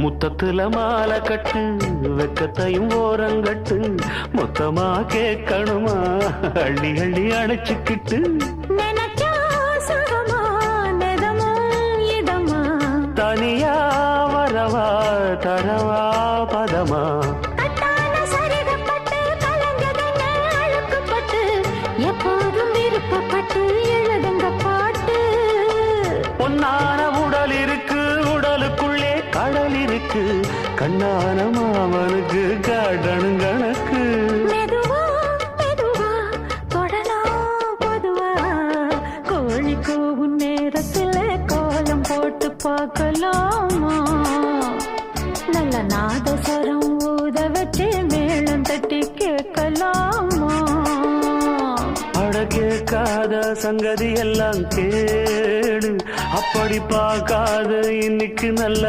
முத்தத்துல மாலை கட்டு வெக்கத்தையும் ஓரங்கட்டு மொத்தமா கேட்கணுமா அள்ளி அள்ளி அணைச்சுக்கிட்டு தனியா வரவா தரவா பதமா எப்போதும் விருப்பப்பட்டு எழுதுங்க பாட்டு பொன்னான உடல் இருக்கு உடலுக்குள்ளே கடல் இருக்கு கண்ணான மாமனுக்கு காடணும் கணக்கு மெதுவா மெதுவா தொடலாம் பொதுவா கோழி கூவும் நேரத்துல கோலம் போட்டு பார்க்கலாமா நல்ல நாதஸ்வரம் ஊத வச்சு மேளம் தட்டி கேட்கலாமா அட கேட்காத சங்கதி எல்லாம் கேடு அப்படி பார்க்காத இன்னைக்கு நல்ல